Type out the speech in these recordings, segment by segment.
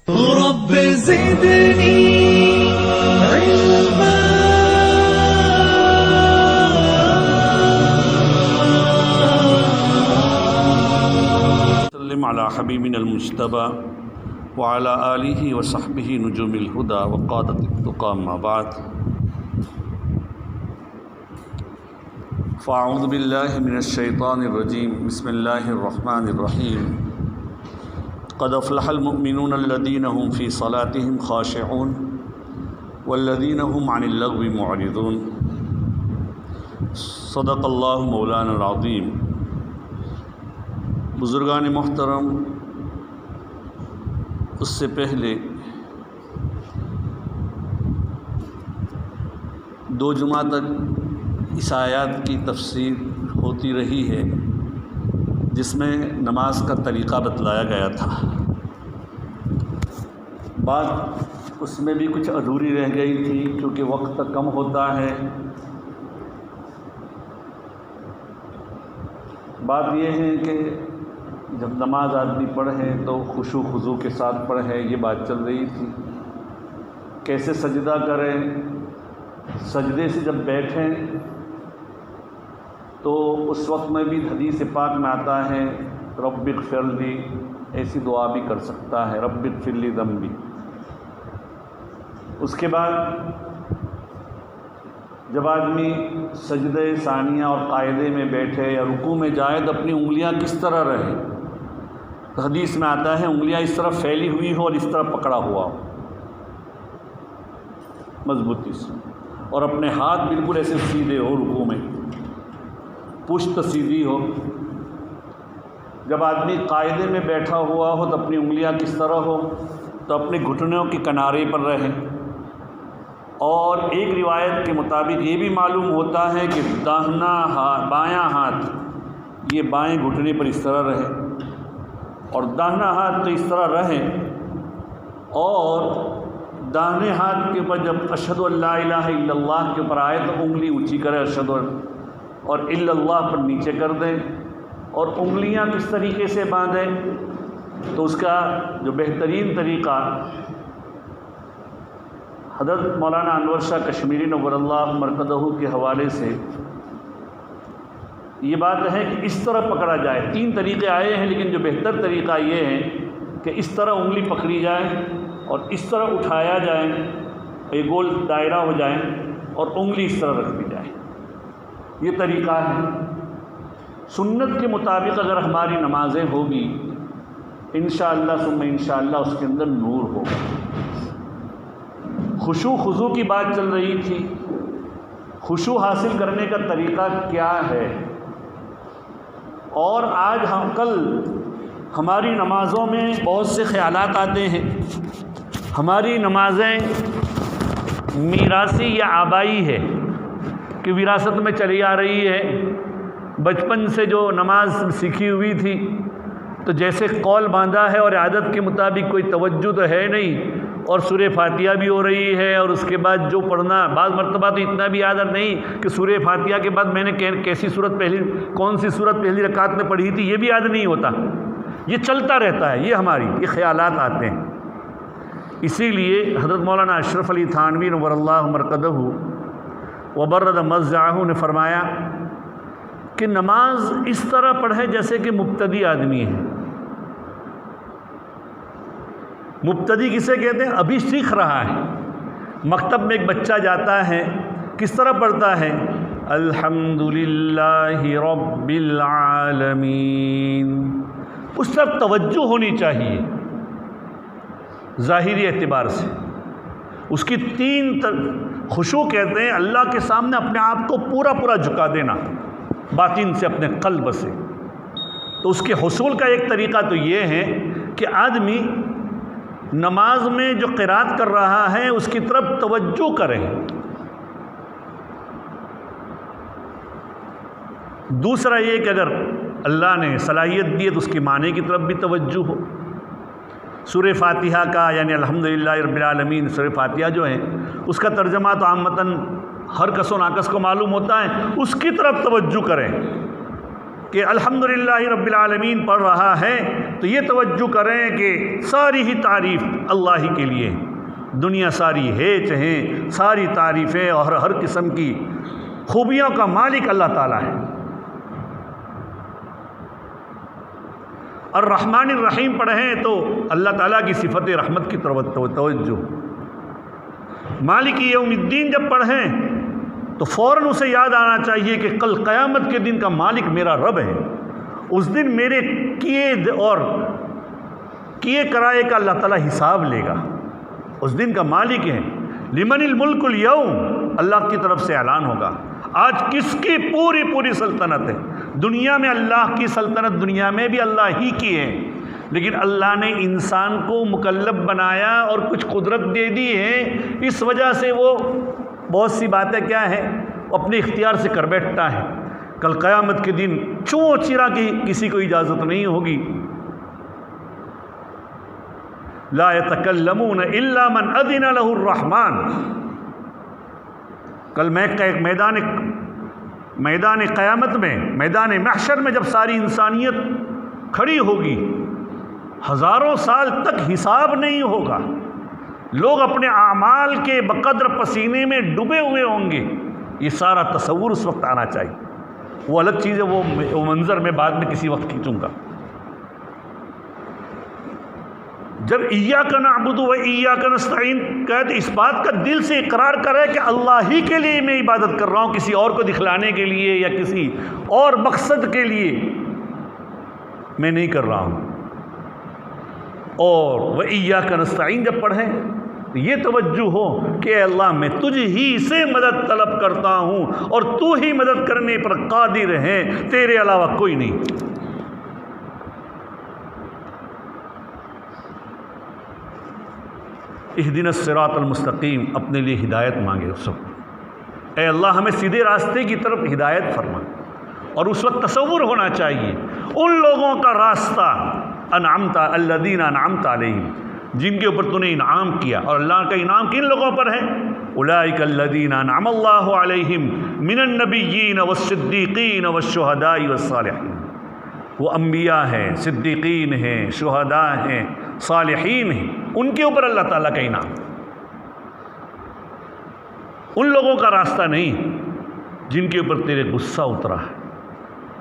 رب زدني علما وسلم على حبيبنا المجتبى وعلى آله وصحبه نجوم الهدى وقادة التقى ما بعد فأعوذ بالله من الشيطان الرجيم بسم الله الرحمن الرحيم قد أفلح المؤمنون الذين هم في صلاتهم خاشعون والذين هم عن اللغو معرضون صدق اللہ مولانا العظیم۔ بزرگان محترم، اس سے پہلے 2 جمعہ تک اس آیات کی تفسیر ہوتی رہی ہے جس میں نماز کا طریقہ بتلایا گیا تھا۔ بات اس میں بھی کچھ ادھوری رہ گئی تھی کیونکہ وقت کم ہوتا ہے۔ بات یہ ہے کہ جب نماز آدمی پڑھے تو خشوع خضوع کے ساتھ پڑھے، یہ بات چل رہی تھی۔ کیسے سجدہ کریں، سجدے سے جب بیٹھیں تو اس وقت میں بھی حدیث پاک میں آتا ہے رب اغفر لی، ایسی دعا بھی کر سکتا ہے، رب اغفر لی ذنبی۔ اس کے بعد جب آدمی سجدے ثانیہ اور قاعدے میں بیٹھے یا رکوع میں جائے تو اپنی انگلیاں کس طرح رہیں، تو حدیث میں آتا ہے انگلیاں اس طرح پھیلی ہوئی ہو اور اس طرح پکڑا ہوا ہو مضبوطی سے، اور اپنے ہاتھ بالکل ایسے سیدھے ہو رکوع میں، پشت سیدھی ہو۔ جب آدمی قاعدے میں بیٹھا ہوا ہو تو اپنی انگلیاں کس طرح ہو، تو اپنے گھٹنوں کے کنارے پر رہیں، اور ایک روایت کے مطابق یہ بھی معلوم ہوتا ہے کہ داہنا ہاتھ بایاں ہاتھ یہ بائیں گھٹنے پر اس طرح رہے اور داہنا ہاتھ تو اس طرح رہے، اور داہنے ہاتھ کے اوپر جب اشہد ان لا الہ الا اللہ کے اوپر آئے تو انگلی اونچی کرے اشہد اور الا اللہ پر نیچے کر دیں، اور انگلیاں کس طریقے سے باندھیں، تو اس کا جو بہترین طریقہ حضرت مولانا انور شاہ کشمیری نور اللہ مرکزہ کے حوالے سے یہ بات ہے کہ اس طرح پکڑا جائے۔ 3 طریقے آئے ہیں لیکن جو بہتر طریقہ یہ ہے کہ اس طرح انگلی پکڑی جائے اور اس طرح اٹھایا جائے، ایک گول دائرہ ہو جائے اور انگلی اس طرح رکھ دی جائے، یہ طریقہ ہے۔ سنت کے مطابق اگر ہماری نمازیں ہوگی انشاءاللہ ثم انشاءاللہ اس کے اندر نور ہوگا۔ خشوع خضوع کی بات چل رہی تھی، خشوع حاصل کرنے کا طریقہ کیا ہے، اور آج کل ہماری نمازوں میں بہت سے خیالات آتے ہیں۔ ہماری نمازیں میراثی یا آبائی ہے کہ وراثت میں چلی آ رہی ہے، بچپن سے جو نماز سیکھی ہوئی تھی تو جیسے قول باندھا ہے اور عادت کے مطابق کوئی توجہ تو ہے نہیں، اور سورہ فاتحہ بھی ہو رہی ہے، اور اس کے بعد جو پڑھنا، بعض مرتبہ تو اتنا بھی یاد نہیں کہ سورہ فاتحہ کے بعد میں نے کیسی صورت کون سی صورت پہلی رکعت میں پڑھی تھی، یہ بھی یاد نہیں ہوتا، یہ چلتا رہتا ہے، یہ خیالات آتے ہیں۔ اسی لیے حضرت مولانا اشرف علی تھانوی نور اللہ مرکزہ وبرد مضجعہ نے فرمایا کہ نماز اس طرح پڑھے جیسے کہ مبتدی آدمی ہے۔ مبتدی کسے کہتے ہیں؟ ابھی سیکھ رہا ہے۔ مکتب میں ایک بچہ جاتا ہے، کس طرح پڑھتا ہے؟ الحمدللہ رب العالمین، اس طرف توجہ ہونی چاہیے ظاہری اعتبار سے۔ اس کی 3 خشوع کہتے ہیں اللہ کے سامنے اپنے آپ کو پورا جھکا دینا، باطن سے اپنے قلب سے۔ تو اس کے حصول کا ایک طریقہ تو یہ ہے کہ آدمی نماز میں جو قرات کر رہا ہے اس کی طرف توجہ کرے۔ دوسرا یہ کہ اگر اللہ نے صلاحیت دی ہے تو اس کے معنی کی طرف بھی توجہ ہو۔ سورہ فاتحہ کا یعنی الحمدللہ رب العالمین، سورہ فاتحہ جو ہے اس کا ترجمہ تو عامتاً ہر کس و ناکس کو معلوم ہوتا ہے، اس کی طرف توجہ کریں۔ کہ الحمدللہ رب العالمین پڑھ رہا ہے تو یہ توجہ کریں کہ ساری ہی تعریف اللہ ہی کے لیے، دنیا ساری ہے چاہیں ساری تعریفیں اور ہر قسم کی خوبیوں کا مالک اللہ تعالیٰ ہے۔ الرحمن الرحیم پڑھیں تو اللہ تعالیٰ کی صفت رحمت کی طرف توجہ، مالک یوم الدین جب پڑھیں تو فوراً اسے یاد آنا چاہیے کہ کل قیامت کے دن کا مالک میرا رب ہے، اس دن میرے کیے کرائے کا اللہ تعالیٰ حساب لے گا، اس دن کا مالک ہے۔ لمن الملک اليوم، اللہ کی طرف سے اعلان ہوگا آج کس کی پوری سلطنت ہے۔ دنیا میں اللہ کی سلطنت، دنیا میں بھی اللہ ہی کی ہے، لیکن اللہ نے انسان کو مکلف بنایا اور کچھ قدرت دے دی ہے، اس وجہ سے وہ بہت سی باتیں کیا ہیں اپنے اختیار سے کر بیٹھتا ہے۔ کل قیامت کے دن چوں چرا کی کسی کو اجازت نہیں ہوگی۔ لا يتکلمون الا من اذن له الرحمن، کل میدان قیامت میں، میدان محشر میں جب ساری انسانیت کھڑی ہوگی، ہزاروں سال تک حساب نہیں ہوگا، لوگ اپنے اعمال کے بقدر پسینے میں ڈوبے ہوئے ہوں گے، یہ سارا تصور اس وقت آنا چاہیے۔ وہ الگ چیز ہے، وہ منظر میں بعد میں کسی وقت کھینچوں گا۔ جب ایاک نعبد و ایاک نستعین کہتے اس بات کا دل سے اقرار کرے کہ اللہ ہی کے لیے میں عبادت کر رہا ہوں، کسی اور کو دکھلانے کے لیے یا کسی اور مقصد کے لیے میں نہیں کر رہا ہوں۔ اور و ایاک نستعین جب پڑھیں تو یہ توجہ ہو کہ اے اللہ میں تجھ ہی سے مدد طلب کرتا ہوں اور تو ہی مدد کرنے پر قادر ہے، تیرے علاوہ کوئی نہیں۔ اہدنا الصراط المستقیم، اپنے لیے ہدایت مانگے اس وقت، اے اللہ ہمیں سیدھے راستے کی طرف ہدایت فرما۔ اور اس وقت تصور ہونا چاہیے ان لوگوں کا راستہ انعمت الذین انعمت علیہم، جن کے اوپر تو نے انعام کیا، اور اللہ کا انعام کن لوگوں پر ہے؟ اولئک الذین انعم اللہ علیہم من النبیین والصدیقین والشہداء والصالحین، وہ انبیاء ہیں، صدیقین ہیں، شہداء ہیں، صالحین ہیں، ان کے اوپر اللہ تعالیٰ کا انعام۔ ان لوگوں کا راستہ نہیں جن کے اوپر تیرے غصہ اترا ہے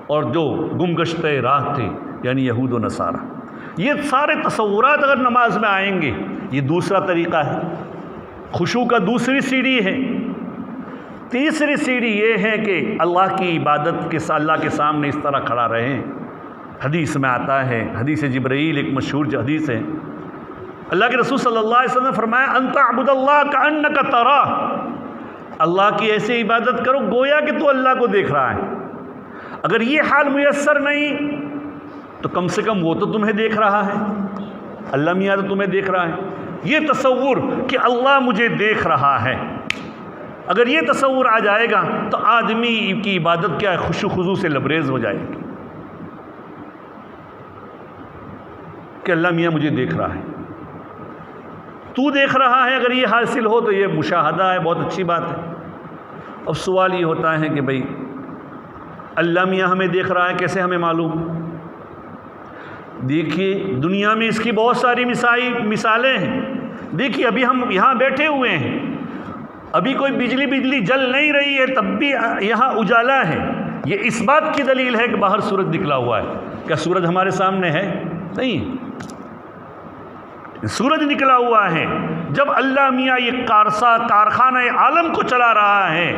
اور جو گم گشتہ راہ تھے، یعنی یہود و نصارہ۔ یہ سارے تصورات اگر نماز میں آئیں گے، یہ دوسرا طریقہ ہے، خشوع کا دوسری سیڑھی ہے۔ تیسری سیڑھی یہ ہے کہ اللہ کی عبادت کے اللہ کے سامنے اس طرح کھڑا رہیں۔ حدیث میں آتا ہے، حدیث جبرائیل ایک مشہور جو حدیث ہے، اللہ کے رسول صلی اللہ علیہ وسلم نے فرمایا ان تعبد اللہ کأنک تراہ، اللہ کی ایسے عبادت کرو گویا کہ تو اللہ کو دیکھ رہا ہے۔ اگر یہ حال میسر نہیں تو کم سے کم وہ تو تمہیں دیکھ رہا ہے، اللہ میاں تو تمہیں دیکھ رہا ہے۔ یہ تصور کہ اللہ مجھے دیکھ رہا ہے، اگر یہ تصور آ جائے گا تو آدمی کی عبادت کیا ہے، خشوع خضوع سے لبریز ہو جائے گی کہ اللہ میاں مجھے دیکھ رہا ہے، تو دیکھ رہا ہے۔ اگر یہ حاصل ہو تو یہ مشاہدہ ہے، بہت اچھی بات ہے۔ اب سوال یہ ہوتا ہے کہ بھئی اللہ میاں ہمیں دیکھ رہا ہے، کیسے ہمیں معلوم؟ دیکھیے دنیا میں اس کی بہت ساری مثالیں ہیں۔ دیکھیے ابھی ہم یہاں بیٹھے ہوئے ہیں، ابھی کوئی بجلی جل نہیں رہی ہے، تب بھی یہاں اجالا ہے۔ یہ اس بات کی دلیل ہے کہ باہر سورج نکلا ہوا ہے۔ کیا سورج ہمارے سامنے ہے؟ نہیں، سورج نکلا ہوا ہے۔ جب اللہ میاں یہ کارخانہ عالم کو چلا رہا ہے،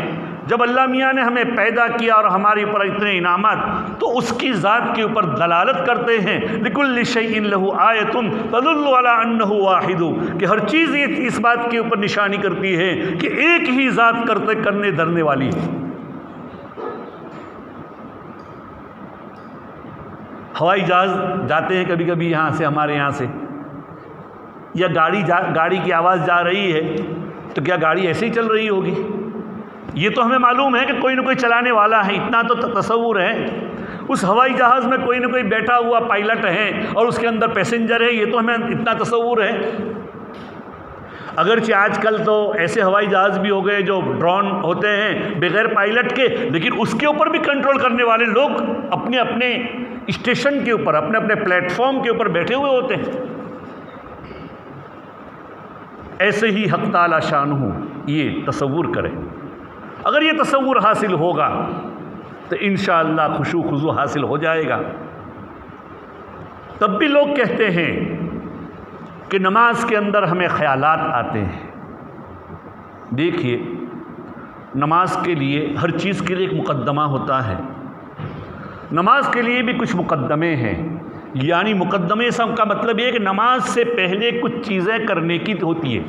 جب اللہ میاں نے ہمیں پیدا کیا اور ہمارے اوپر اتنے انعامات، تو اس کی ذات کے اوپر دلالت کرتے ہیں لِكُلِّ شَيْءٍ لَهُ آیَةٌ تَدُلُّ عَلَىٰ أَنَّهُ وَاحِدٌ، کہ ہر چیز اس بات کے اوپر نشانی کرتی ہے کہ ایک ہی ذات کرنے دھرنے والی ہے۔ ہوائی جہاز جاتے ہیں کبھی کبھی یہاں سے، ہمارے یہاں سے، یا گاڑی کی آواز جا رہی ہے تو کیا گاڑی ایسے ہی چل رہی ہوگی؟ یہ تو ہمیں معلوم ہے کہ کوئی نہ کوئی چلانے والا ہے، اتنا تو تصور ہے۔ اس ہوائی جہاز میں کوئی نہ کوئی بیٹھا ہوا پائلٹ ہے اور اس کے اندر پیسنجر ہے، یہ تو ہمیں اتنا تصور ہے۔ اگرچہ آج کل تو ایسے ہوائی جہاز بھی ہو گئے جو ڈرون ہوتے ہیں بغیر پائلٹ کے، لیکن اس کے اوپر بھی کنٹرول کرنے والے لوگ اپنے اپنے اسٹیشن کے اوپر، اپنے اپنے پلیٹ فارم کے اوپر بیٹھے ہوئے ہوتے ہیں۔ ایسے ہی حق تعالی شانہ یہ تصور کرے، اگر یہ تصور حاصل ہوگا تو انشاءاللہ خشوع خضوع حاصل ہو جائے گا۔ تب بھی لوگ کہتے ہیں کہ نماز کے اندر ہمیں خیالات آتے ہیں۔ دیکھیے، نماز کے لیے ہر چیز کے لیے ایک مقدمہ ہوتا ہے، نماز کے لیے بھی کچھ مقدمے ہیں، یعنی مقدمے سے کا مطلب یہ ہے کہ نماز سے پہلے کچھ چیزیں کرنے کی ہوتی ہے۔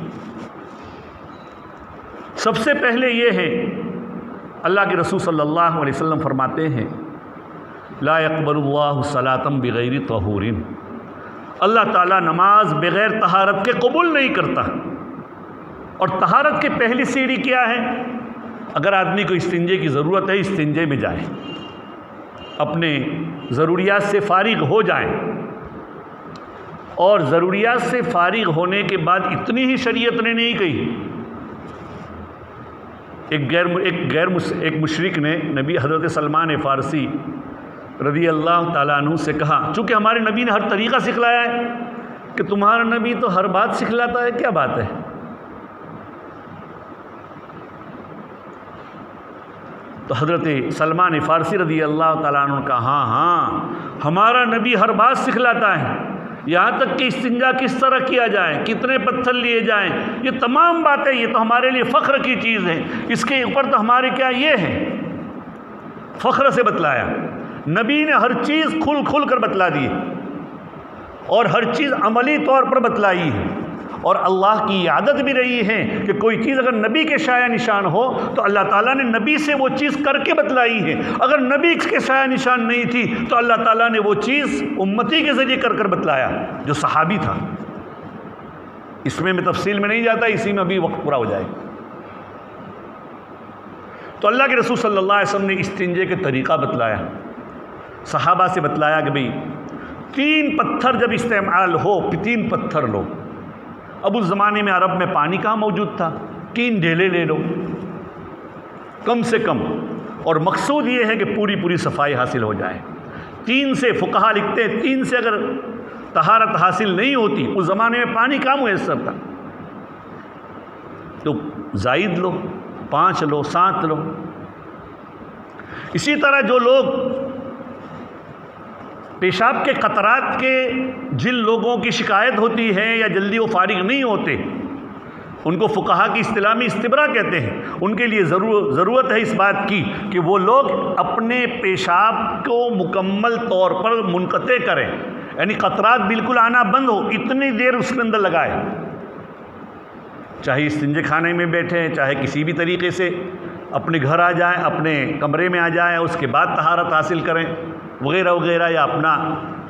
سب سے پہلے یہ ہے، اللہ کے رسول صلی اللہ علیہ وسلم فرماتے ہیں لا يقبل اللہ صلاۃ بغیر طہور، اللہ تعالیٰ نماز بغیر طہارت کے قبول نہیں کرتا۔ اور طہارت کی پہلی سیڑھی کیا ہے؟ اگر آدمی کو استنجے کی ضرورت ہے، استنجے میں جائے، اپنے ضروریات سے فارغ ہو جائیں۔ اور ضروریات سے فارغ ہونے کے بعد اتنی ہی شریعت نے نہیں کہی۔ ایک مشرک نے نبی حضرت سلمان فارسی رضی اللہ تعالیٰ عنہ سے کہا، چونکہ ہمارے نبی نے ہر طریقہ سکھلایا ہے کہ تمہارا نبی تو ہر بات سکھلاتا ہے، کیا بات ہے؟ تو حضرت سلمان فارسی رضی اللہ تعالیٰ عنہ کا ہاں ہمارا نبی ہر بات سکھلاتا ہے، یہاں تک کہ استنجا کس طرح کیا جائے، کتنے پتھر لیے جائیں، یہ تمام باتیں، یہ تو ہمارے لیے فخر کی چیز ہے، اس کے اوپر تو ہمارے کیا یہ ہے، فخر سے بتلایا۔ نبی نے ہر چیز کھل کر بتلا دی اور ہر چیز عملی طور پر بتلائی ہے۔ اور اللہ کی عادت بھی رہی ہے کہ کوئی چیز اگر نبی کے شایع نشان ہو تو اللہ تعالیٰ نے نبی سے وہ چیز کر کے بتلائی ہے، اگر نبی کے شایع نشان نہیں تھی تو اللہ تعالیٰ نے وہ چیز امتی کے ذریعے کر بتلایا جو صحابی تھا۔ اس میں تفصیل میں نہیں جاتا، اسی میں ابھی وقت پورا ہو جائے۔ تو اللہ کے رسول صلی اللہ علیہ وسلم نے استنجے کے طریقہ بتلایا، صحابہ سے بتلایا کہ بھئی 3 پتھر جب استعمال ہو، 3 پتھر لو۔ اب اس زمانے میں عرب میں پانی کہاں موجود تھا، 3 ڈیلے لے لو کم سے کم، اور مقصود یہ ہے کہ پوری صفائی حاصل ہو جائے۔ 3 سے فقہا لکھتے ہیں 3 سے اگر طہارت حاصل نہیں ہوتی، اس زمانے میں پانی کہاں میسر تھا، تو زائد لو، 5 لو، 7 لو۔ اسی طرح جو لوگ پیشاب کے قطرات کے جن لوگوں کی شکایت ہوتی ہے یا جلدی وہ فارغ نہیں ہوتے، ان کو فقہا کی اصطلاح میں استبرا کہتے ہیں، ان کے لیے ضرورت ہے اس بات کی کہ وہ لوگ اپنے پیشاب کو مکمل طور پر منقطع کریں، یعنی قطرات بالکل آنا بند ہو، اتنی دیر اس کے اندر لگائے، چاہے استنجے خانے میں بیٹھیں، چاہے کسی بھی طریقے سے اپنے گھر آ جائیں، اپنے کمرے میں آ جائیں، اس کے بعد طہارت حاصل کریں وغیرہ وغیرہ، یا اپنا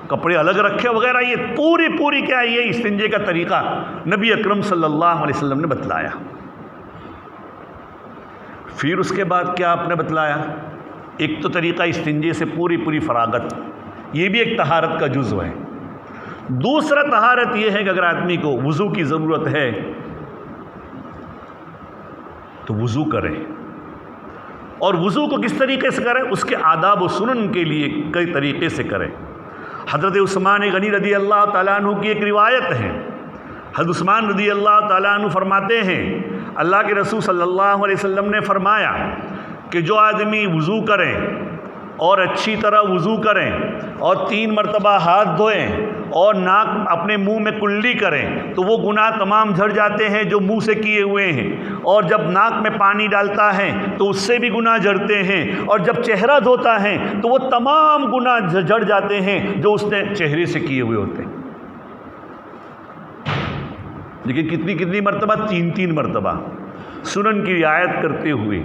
کپڑے الگ رکھے وغیرہ، یہ پوری کیا یہ استنجے کا طریقہ نبی اکرم صلی اللہ علیہ وسلم نے بتلایا۔ پھر اس کے بعد کیا آپ نے بتلایا؟ ایک تو طریقہ استنجے سے پوری فراغت، یہ بھی ایک طہارت کا جزو ہے۔ دوسرا طہارت یہ ہے کہ اگر آدمی کو وضو کی ضرورت ہے تو وضو کرے، اور وضو کو کس طریقے سے کرے، اس کے آداب و سنن کے لیے کئی طریقے سے کرے۔ حضرت عثمان غنی رضی اللہ تعالیٰ عنہ کی ایک روایت ہے، حضرت عثمان رضی اللہ تعالیٰ عنہ فرماتے ہیں اللہ کے رسول صلی اللہ علیہ وسلم نے فرمایا کہ جو آدمی وضو کریں اور اچھی طرح وضو کریں اور 3 مرتبہ ہاتھ دھوئیں اور ناک اپنے منہ میں کلی کریں تو وہ گناہ تمام جھڑ جاتے ہیں جو منہ سے کیے ہوئے ہیں، اور جب ناک میں پانی ڈالتا ہے تو اس سے بھی گناہ جھڑتے ہیں، اور جب چہرہ دھوتا ہے تو وہ تمام گناہ جھڑ جاتے ہیں جو اس نے چہرے سے کیے ہوئے ہوتے ہیں۔ لیکن کتنی مرتبہ؟ 3 مرتبہ سنن کی رعایت کرتے ہوئے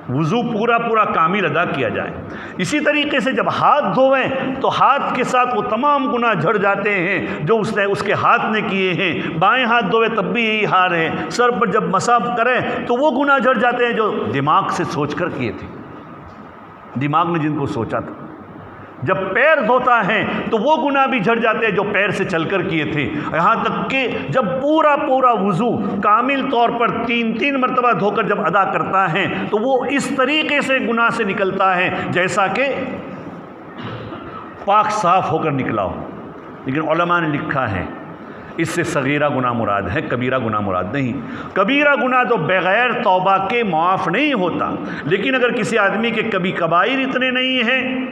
وضو پورا کامل ادا کیا جائے۔ اسی طریقے سے جب ہاتھ دھوئیں تو ہاتھ کے ساتھ وہ تمام گناہ جھڑ جاتے ہیں جو اس کے ہاتھ نے کیے ہیں۔ بائیں ہاتھ دھوئے تب بھی یہی حال ہے۔ سر پر جب مسح کریں تو وہ گناہ جھڑ جاتے ہیں جو دماغ سے سوچ کر کیے تھے، دماغ نے جن کو سوچا تھا۔ جب پیر دھوتا ہے تو وہ گناہ بھی جھڑ جاتے ہیں جو پیر سے چل کر کیے تھے، یہاں تک کہ جب پورا وضو کامل طور پر 3 مرتبہ دھو کر جب ادا کرتا ہے تو وہ اس طریقے سے گناہ سے نکلتا ہے جیسا کہ پاک صاف ہو کر نکلا ہو۔ لیکن علماء نے لکھا ہے اس سے صغیرہ گناہ مراد ہے، کبیرہ گناہ مراد نہیں۔ کبیرہ گناہ تو بغیر توبہ کے معاف نہیں ہوتا، لیکن اگر کسی آدمی کے کبھی کبائر اتنے نہیں ہیں،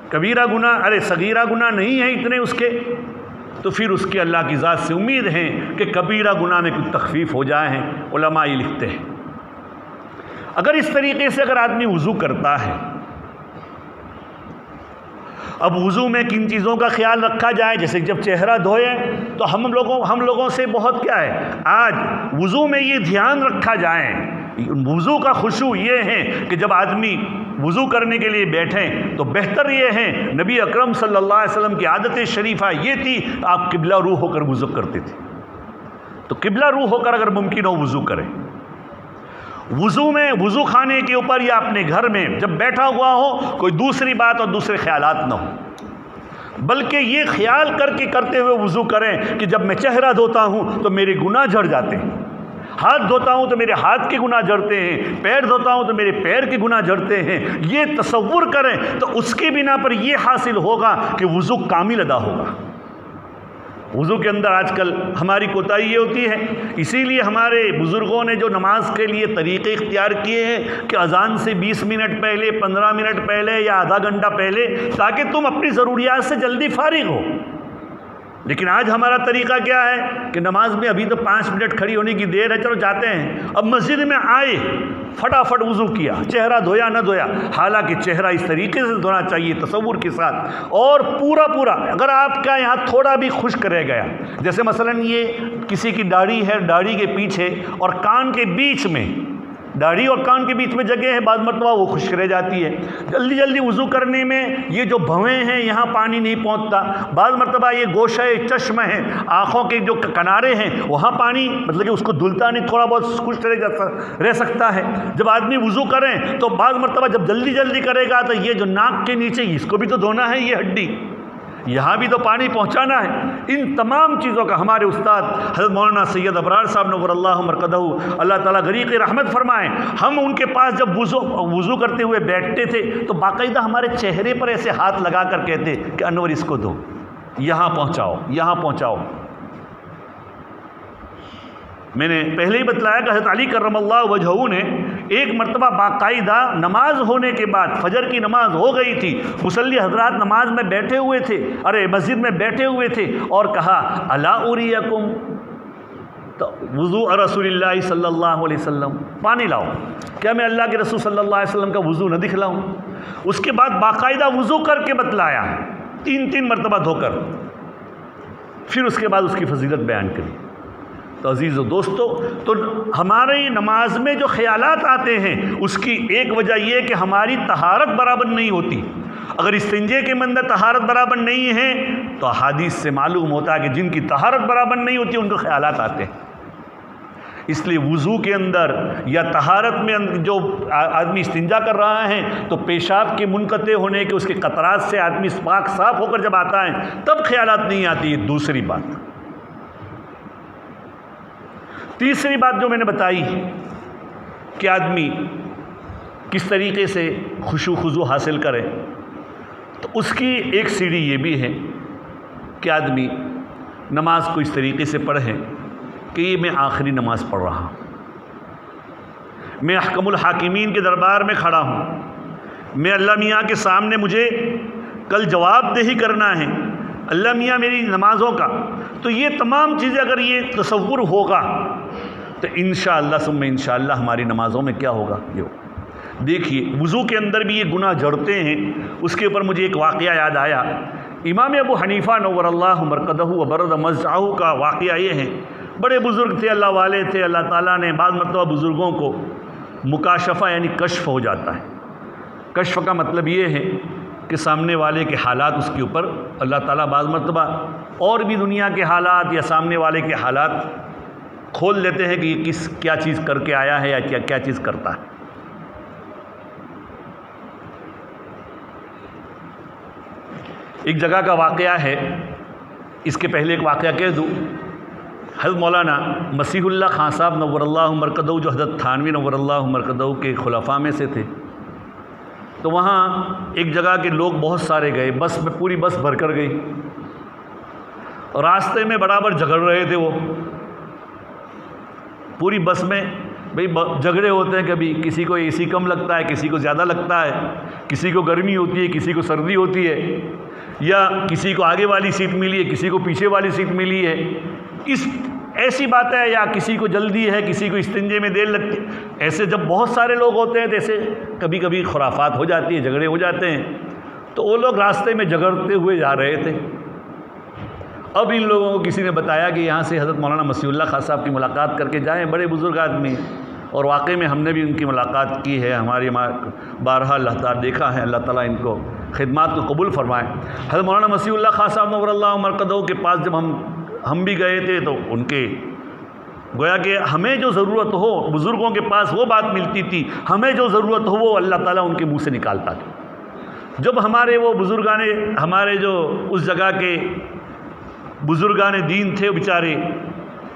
کبیرہ گناہ صغیرہ گناہ نہیں ہیں اتنے اس کے، تو پھر اس کی اللہ کی ذات سے امید ہے کہ کبیرہ گناہ میں کچھ تخفیف ہو جائے ہیں۔ علماء یہ لکھتے ہیں اگر اس طریقے سے اگر آدمی وضو کرتا ہے، اب وضو میں کن چیزوں کا خیال رکھا جائے؟ جیسے جب چہرہ دھوئے تو ہم لوگوں سے بہت کیا ہے، آج وضو میں یہ دھیان رکھا جائے، وضو کا خشوع یہ ہے کہ جب آدمی وضو کرنے کے لیے بیٹھیں تو بہتر یہ ہے، نبی اکرم صلی اللہ علیہ وسلم کی عادت شریفہ یہ تھی آپ قبلہ روح ہو کر وضو کرتے تھے، تو قبلہ روح ہو کر اگر ممکن ہو وضو کریں۔ وضو میں وضو خانے کے اوپر یا اپنے گھر میں جب بیٹھا ہوا ہو کوئی دوسری بات اور دوسرے خیالات نہ ہوں، بلکہ یہ خیال کر کے کرتے ہوئے وضو کریں کہ جب میں چہرہ دھوتا ہوں تو میرے گناہ جھڑ جاتے ہیں، ہاتھ دھوتا ہوں تو میرے ہاتھ کے گناہ جھڑتے ہیں، پیر دھوتا ہوں تو میرے پیر کے گناہ جھڑتے ہیں، یہ تصور کریں تو اس کی بنا پر یہ حاصل ہوگا کہ وضو کامل ادا ہوگا۔ وضو کے اندر آج کل ہماری کوتاہی یہ ہوتی ہے، اسی لیے ہمارے بزرگوں نے جو نماز کے لیے طریقے اختیار کیے ہیں کہ اذان سے 20 منٹ پہلے، 15 منٹ پہلے یا آدھا گھنٹہ پہلے، تاکہ تم اپنی ضروریات سے جلدی فارغ ہو۔ لیکن آج ہمارا طریقہ کیا ہے کہ نماز میں ابھی تو 5 منٹ کھڑی ہونے کی دیر ہے، چلو جاتے ہیں، اب مسجد میں آئے فٹافٹ وضو کیا، چہرہ دھویا نہ دھویا، حالانکہ چہرہ اس طریقے سے دھونا چاہیے تصور کے ساتھ، اور پورا اگر آپ کا یہاں تھوڑا بھی خشک رہ گیا، جیسے مثلا یہ کسی کی داڑھی ہے، داڑھی کے پیچھے اور کان کے بیچ میں، داڑھی اور کان کے بیچ میں جگہ ہے، بعض مرتبہ وہ خشک رہ جاتی ہے، جلدی وضو کرنے میں یہ جو بھویں ہیں یہاں پانی نہیں پہنچتا، بعض مرتبہ یہ گوشہ چشم ہے، آنکھوں کے جو کنارے ہیں وہاں پانی مطلب کہ اس کو دھلتا نہیں، تھوڑا بہت خشک رہ سکتا ہے۔ جب آدمی وضو کریں تو بعض مرتبہ جب جلدی کرے گا تو یہ جو ناک کے نیچے اس کو بھی تو دھونا ہے، یہ ہڈی یہاں بھی تو پانی پہنچانا ہے۔ ان تمام چیزوں کا ہمارے استاد حضرت مولانا سید ابرار صاحب نور اللہ مرقدہ، اللہ تعالیٰ غریق رحمت فرمائیں، ہم ان کے پاس جب وضو کرتے ہوئے بیٹھتے تھے تو باقاعدہ ہمارے چہرے پر ایسے ہاتھ لگا کر کہتے کہ انور اس کو دو، یہاں پہنچاؤ۔ میں نے پہلے ہی بتلایا کہ حضرت علی کرم اللہ وجہہ نے ایک مرتبہ باقاعدہ نماز ہونے کے بعد، فجر کی نماز ہو گئی تھی، مصلی حضرات نماز میں بیٹھے ہوئے تھے، مسجد میں بیٹھے ہوئے تھے، اور کہا الا اریکم وضوء رسول اللہ صلی اللہ علیہ وسلم، پانی لاؤ، کیا میں اللہ کے رسول صلی اللہ علیہ وسلم کا وضو نہ دکھلاؤں؟ اس کے بعد باقاعدہ وضو کر کے بتلایا، 3 مرتبہ دھو کر، پھر اس کے بعد اس کی فضیلت بیان کری۔ تو عزیز و دوستو، تو ہماری نماز میں جو خیالات آتے ہیں اس کی ایک وجہ یہ کہ ہماری طہارت برابر نہیں ہوتی۔ اگر استنجے کے اندر طہارت برابر نہیں ہے تو احادیث سے معلوم ہوتا ہے کہ جن کی طہارت برابر نہیں ہوتی ان کو خیالات آتے ہیں۔ اس لیے وضو کے اندر یا طہارت میں جو آدمی استنجا کر رہا ہے تو پیشاب کے منقطع ہونے کے اس کے قطرات سے آدمی پاک صاف ہو کر جب آتا ہے تب خیالات نہیں آتی۔ یہ دوسری بات۔ تیسری بات جو میں نے بتائی کہ آدمی کس طریقے سے خشوع خضوع حاصل کرے، تو اس کی ایک سیڑھی یہ بھی ہے کہ آدمی نماز کو اس طریقے سے پڑھے کہ یہ میں آخری نماز پڑھ رہا ہوں، میں احکم الحاکمین کے دربار میں کھڑا ہوں، میں اللہ میاں کے سامنے مجھے کل جواب دہی کرنا ہے، اللہ میاں میری نمازوں کا۔ تو یہ تمام چیزیں اگر یہ تصور ہوگا تو انشاءاللہ ثم انشاءاللہ ہماری نمازوں میں کیا ہوگا؟ دیکھیے وضو کے اندر بھی یہ گناہ جڑتے ہیں۔ اس کے اوپر مجھے ایک واقعہ یاد آیا، امام ابو حنیفہ نور اللہ مرقدہ وبرد مضجعہ کا واقعہ یہ ہے، بڑے بزرگ تھے، اللہ والے تھے، اللہ تعالیٰ نے بعض مرتبہ بزرگوں کو مکاشفہ یعنی کشف ہو جاتا ہے۔ کشف کا مطلب یہ ہے کہ سامنے والے کے حالات اس کے اوپر اللہ تعالیٰ بعض مرتبہ اور بھی دنیا کے حالات یا سامنے والے کے حالات کھول دیتے ہیں کہ یہ کیا چیز کر کے آیا ہے یا کیا چیز کرتا ہے۔ ایک جگہ کا واقعہ ہے، اس کے پہلے ایک واقعہ کہہ دوں۔ حضرت مولانا مسیح اللہ خان صاحب نور اللہ مرکزہ، جو حضرت تھانوی نور اللہ مرکزہ کے خلفاء میں سے تھے، تو وہاں ایک جگہ کے لوگ بہت سارے گئے، بس میں پوری بس بھر کر گئی، اور راستے میں برابر جھگڑ رہے تھے وہ پوری بس میں۔ بھئی جھگڑے ہوتے ہیں، کبھی کسی کو اے سی کم لگتا ہے، کسی کو زیادہ لگتا ہے، کسی کو گرمی ہوتی ہے، کسی کو سردی ہوتی ہے، یا کسی کو آگے والی سیٹ ملی ہے، کسی کو پیچھے والی سیٹ ملی ہے، ایسی بات ہے، یا کسی کو جلدی ہے، کسی کو استنجے میں دیر لگتی ہے۔ ایسے جب بہت سارے لوگ ہوتے ہیں تو ایسے کبھی کبھی خرافات ہو جاتی ہے، جھگڑے ہو جاتے ہیں۔ تو وہ لوگ راستے میں جھگڑتے ہوئے جا رہے تھے۔ اب ان لوگوں کو کسی نے بتایا کہ یہاں سے حضرت مولانا مسیح اللہ خان صاحب کی ملاقات کر کے جائیں، بڑے بزرگ آدمی، اور واقعی میں ہم نے بھی ان کی ملاقات کی ہے، ہماری بارہا اللہ تعالیٰ دیکھا ہے، اللہ تعالیٰ ان کو خدمات کو قبول فرمائے۔ حضرت مولانا مسیح اللہ خان صاحب نور اللہ مرکزہ کے پاس جب ہم بھی گئے تھے، تو ان کے گویا کہ ہمیں جو ضرورت ہو بزرگوں کے پاس وہ بات ملتی تھی، ہمیں جو ضرورت ہو وہ اللہ تعالیٰ ان کے منہ سے نکالتا تھا۔ جب ہمارے وہ ہمارے جو اس جگہ کے بزرگان دین تھے بیچارے،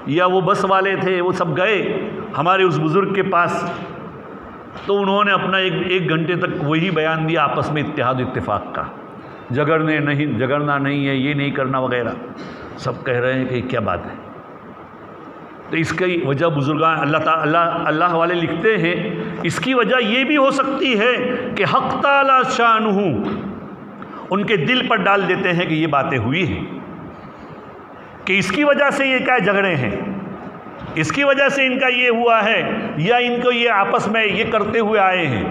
یا وہ بس والے تھے، وہ سب گئے ہمارے اس بزرگ کے پاس، تو انہوں نے اپنا ایک گھنٹے تک وہی بیان دیا آپس میں اتحاد و اتفاق کا، جھگڑنا نہیں ہے، یہ نہیں کرنا وغیرہ۔ سب کہہ رہے ہیں کہ کیا بات ہے۔ تو اس کی وجہ بزرگان اللہ والے لکھتے ہیں، اس کی وجہ یہ بھی ہو سکتی ہے کہ حق تعالی شانہ ان کے دل پر ڈال دیتے ہیں کہ یہ باتیں ہوئی ہیں، کہ اس کی وجہ سے یہ کیا جھگڑے ہیں، اس کی وجہ سے ان کا یہ ہوا ہے، یا ان کو یہ آپس میں یہ کرتے ہوئے آئے ہیں۔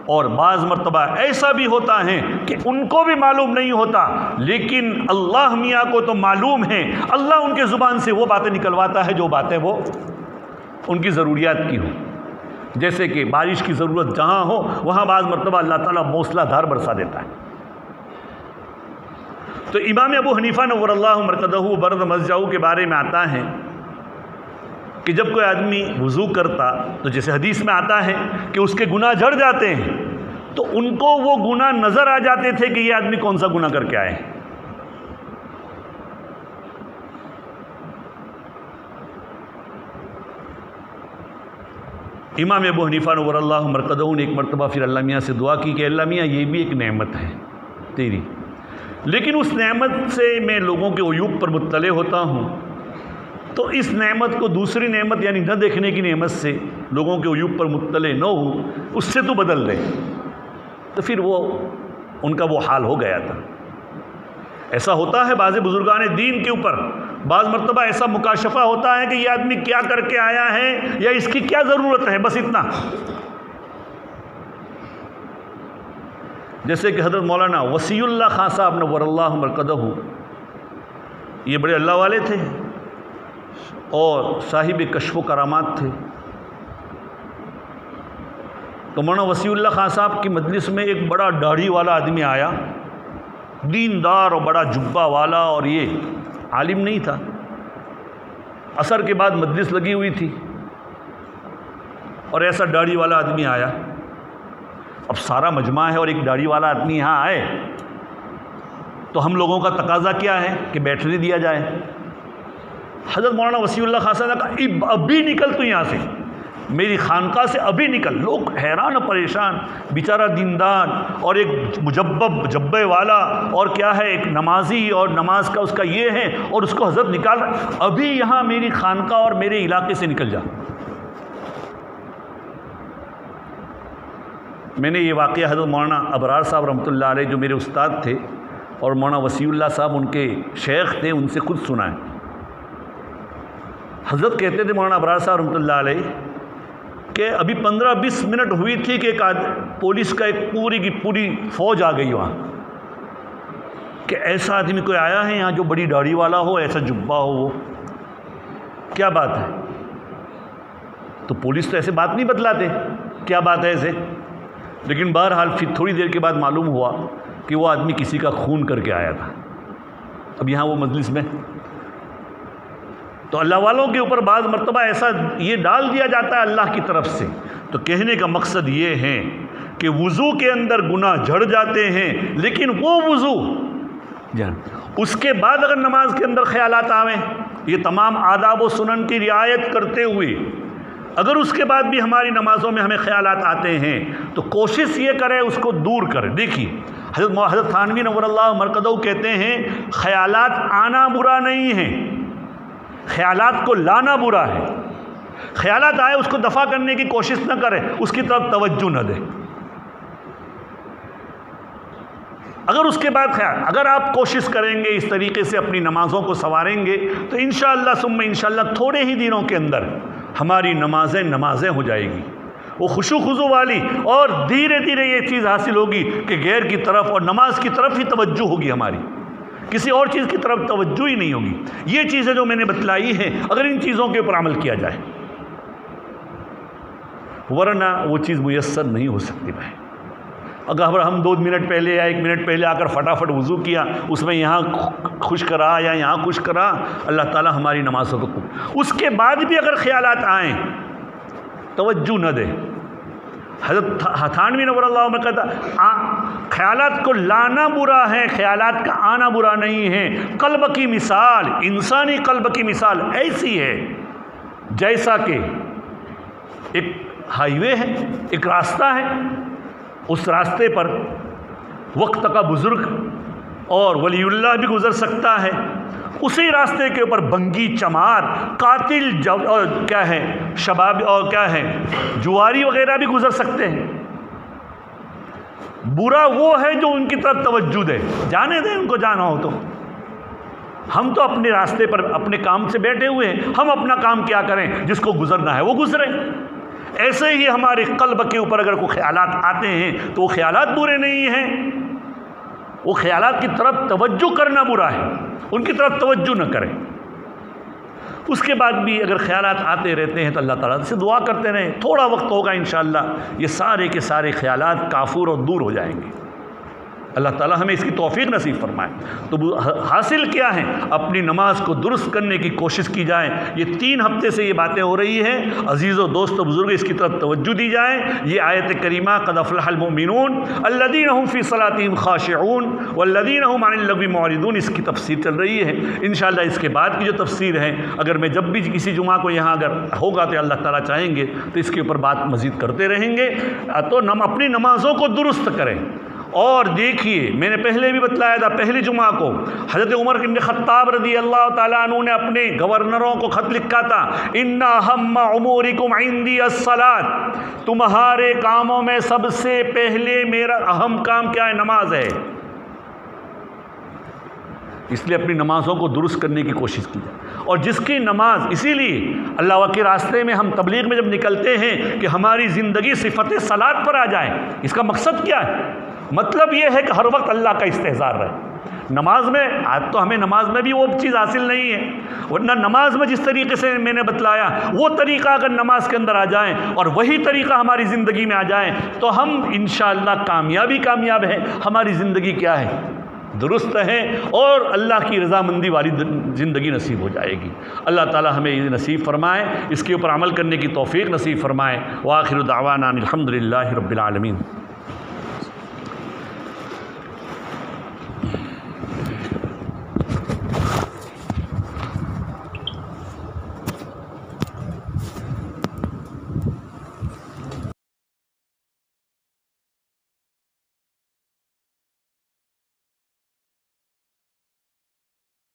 اور بعض مرتبہ ایسا بھی ہوتا ہے کہ ان کو بھی معلوم نہیں ہوتا، لیکن اللہ میاں کو تو معلوم ہے، اللہ ان کے زبان سے وہ باتیں نکلواتا ہے جو باتیں وہ ان کی ضروریات کی ہوں۔ جیسے کہ بارش کی ضرورت جہاں ہو وہاں بعض مرتبہ اللہ تعالیٰ موسلا دھار برسا دیتا ہے۔ تو امام ابو حنیفہ نور اللہ مرکزہ برد مضجع کے بارے میں آتا ہے کہ جب کوئی آدمی وضو کرتا تو جیسے حدیث میں آتا ہے کہ اس کے گناہ جھڑ جاتے ہیں، تو ان کو وہ گناہ نظر آ جاتے تھے کہ یہ آدمی کون سا گناہ کر کے آئے ہیں۔ امام ابو حنیفہ نور اللہ مرکزہ نے ایک مرتبہ پھر اللہ میاں سے دعا کی کہ اللہ میاں یہ بھی ایک نعمت ہے تیری، لیکن اس نعمت سے میں لوگوں کے عیوب پر مطلع ہوتا ہوں، تو اس نعمت کو دوسری نعمت یعنی نہ دیکھنے کی نعمت سے لوگوں کے عیوب پر مطلع نہ ہو، اس سے تو بدل دے۔ تو پھر وہ ان کا وہ حال ہو گیا تھا۔ ایسا ہوتا ہے بعض بزرگان دین کے اوپر، بعض مرتبہ ایسا مکاشفہ ہوتا ہے کہ یہ آدمی کیا کر کے آیا ہے یا اس کی کیا ضرورت ہے، بس اتنا۔ جیسے کہ حضرت مولانا وسیع اللہ خان صاحب نور اللہ مرکزہ، یہ بڑے اللہ والے تھے اور صاحب کشف و کرامات تھے۔ تو مولانا وسیع اللہ خان صاحب کی مجلس میں ایک بڑا داڑھی والا آدمی آیا، دیندار اور بڑا جبہ والا، اور یہ عالم نہیں تھا۔ عصر کے بعد مجلس لگی ہوئی تھی اور ایسا داڑھی والا آدمی آیا۔ اب سارا مجمع ہے اور ایک داڑھی والا آدمی یہاں آئے تو ہم لوگوں کا تقاضا کیا ہے کہ بیٹھنے دیا جائے۔ حضرت مولانا وسیع اللہ خان صاحب نے کہا ابھی نکل تو یہاں سے، میری خانقاہ سے ابھی نکل۔ لوگ حیران و پریشان، بیچارہ دیندار اور ایک جبے والا اور کیا ہے ایک نمازی، اور نماز کا اس کا یہ ہے، اور اس کو حضرت نکال رہا، ابھی یہاں میری خانقاہ اور میرے علاقے سے نکل جا۔ میں نے یہ واقعہ حضرت مولانا ابرار صاحب رحمۃ اللہ علیہ جو میرے استاد تھے اور مولانا وسیع اللہ صاحب ان کے شیخ تھے، ان سے خود سنا ہے۔ حضرت کہتے تھے مولانا ابرار صاحب رحمۃ اللہ علیہ کہ ابھی 15-20 منٹ ہوئی تھی کہ ایک پولیس کا ایک پوری کی پوری فوج آ گئی وہاں، کہ ایسا آدمی کوئی آیا ہے یہاں جو بڑی داڑھی والا ہو، ایسا جبہ ہو، وہ کیا بات ہے؟ تو پولیس تو ایسے بات نہیں بتلاتے کیا بات ہے ایسے، لیکن بہرحال پھر تھوڑی دیر کے بعد معلوم ہوا کہ وہ آدمی کسی کا خون کر کے آیا تھا۔ اب یہاں وہ مجلس میں تو اللہ والوں کے اوپر بعض مرتبہ ایسا یہ ڈال دیا جاتا ہے اللہ کی طرف سے۔ تو کہنے کا مقصد یہ ہے کہ وضو کے اندر گناہ جھڑ جاتے ہیں، لیکن وہ وضو جان اس کے بعد اگر نماز کے اندر خیالات آویں، یہ تمام آداب و سنن کی رعایت کرتے ہوئے اگر اس کے بعد بھی ہماری نمازوں میں ہمیں خیالات آتے ہیں تو کوشش یہ کرے اس کو دور کرے۔ دیکھیے حضرت تھانوی نور اللہ مرقدہ کہتے ہیں خیالات آنا برا نہیں ہے، خیالات کو لانا برا ہے۔ خیالات آئے اس کو دفع کرنے کی کوشش نہ کرے، اس کی طرف توجہ نہ دے۔ اگر اس کے بعد اگر آپ کوشش کریں گے اس طریقے سے اپنی نمازوں کو سنواریں گے تو انشاءاللہ ثم انشاءاللہ تھوڑے ہی دنوں کے اندر ہماری نمازیں ہو جائے گی، وہ خشوع خضوع والی، اور دھیرے دھیرے یہ چیز حاصل ہوگی کہ غیر کی طرف اور نماز کی طرف ہی توجہ ہوگی، ہماری کسی اور چیز کی طرف توجہ ہی نہیں ہوگی۔ یہ چیزیں جو میں نے بتلائی ہیں اگر ان چیزوں کے اوپر عمل کیا جائے ورنہ وہ چیز میسر نہیں ہو سکتی بھائی۔ اگر ہم 2 منٹ پہلے یا 1 منٹ پہلے آ کر فٹافٹ وضو کیا، اس میں یہاں خوش کرا یا یہاں خوش کرا، اللہ تعالیٰ ہماری نمازوں کو اس کے بعد بھی اگر خیالات آئیں توجہ نہ دے۔ حضرت تھانوی نور اللہ میں کہتا خیالات کو لانا برا ہے، خیالات کا آنا برا نہیں ہے۔ قلب کی مثال، انسانی قلب کی مثال ایسی ہے جیسا کہ ایک ہائی وے ہے، ایک راستہ ہے، اس راستے پر وقت کا بزرگ اور ولی اللہ بھی گزر سکتا ہے، اسی راستے کے اوپر بنگی چمار، قاتل اور کیا ہے شباب اور کیا ہے جواری وغیرہ بھی گزر سکتے ہیں۔ برا وہ ہے جو ان کی طرف توجہ دے، جانے دیں ان کو جانا ہو تو۔ ہم تو اپنے راستے پر اپنے کام سے بیٹھے ہوئے ہیں، ہم اپنا کام کیا کریں، جس کو گزرنا ہے وہ گزرے۔ ایسے ہی ہمارے قلب کے اوپر اگر کوئی خیالات آتے ہیں تو وہ خیالات برے نہیں ہیں، وہ خیالات کی طرف توجہ کرنا برا ہے، ان کی طرف توجہ نہ کریں۔ اس کے بعد بھی اگر خیالات آتے رہتے ہیں تو اللہ تعالیٰ سے دعا کرتے رہیں، تھوڑا وقت ہوگا انشاءاللہ یہ سارے کے سارے خیالات کافور اور دور ہو جائیں گے۔ اللہ تعالیٰ ہمیں اس کی توفیق نصیب فرمائے۔ تو حاصل کیا ہے، اپنی نماز کو درست کرنے کی کوشش کی جائے۔ یہ 3 ہفتے سے یہ باتیں ہو رہی ہیں، عزیز و دوست و بزرگ اس کی طرف توجہ دی جائے۔ یہ آیت کریمہ قد افلح المؤمنون الذین هم فی صلاتهم خاشعون والذین هم عن اللغو معرضون، اس کی تفسیر چل رہی ہے۔ انشاءاللہ اس کے بعد کی جو تفسیر ہے اگر میں جب بھی کسی جمعہ کو یہاں اگر ہوگا تو اللہ تعالیٰ چاہیں گے تو اس کے اوپر بات مزید کرتے رہیں گے۔ تو اپنی نمازوں کو درست کریں۔ اور دیکھیے میں نے پہلے بھی بتلایا تھا، پہلی جمعہ کو حضرت عمر بن خطاب رضی اللہ تعالیٰ عنہ نے اپنے گورنروں کو خط لکھا تھا، ان اہم امورکم عندی الصلاۃ، تمہارے کاموں میں سب سے پہلے میرا اہم کام کیا ہے، نماز ہے۔ اس لیے اپنی نمازوں کو درست کرنے کی کوشش کی جائے۔ اور جس کی نماز، اسی لیے اللہ کے راستے میں ہم تبلیغ میں جب نکلتے ہیں کہ ہماری زندگی صفت صلاۃ پر آ جائے، اس کا مقصد کیا ہے؟ مطلب یہ ہے کہ ہر وقت اللہ کا استحضار رہے نماز میں۔ آج تو ہمیں نماز میں بھی وہ چیز حاصل نہیں ہے، ورنہ نماز میں جس طریقے سے میں نے بتلایا وہ طریقہ اگر نماز کے اندر آ جائیں اور وہی طریقہ ہماری زندگی میں آ جائیں تو ہم انشاءاللہ کامیاب ہیں۔ ہماری زندگی کیا ہے، درست ہے، اور اللہ کی رضامندی والی زندگی نصیب ہو جائے گی۔ اللہ تعالی ہمیں یہ نصیب فرمائے، اس کے اوپر عمل کرنے کی توفیق نصیب فرمائے۔ وآخر دعوانا الحمدللہ رب العالمین۔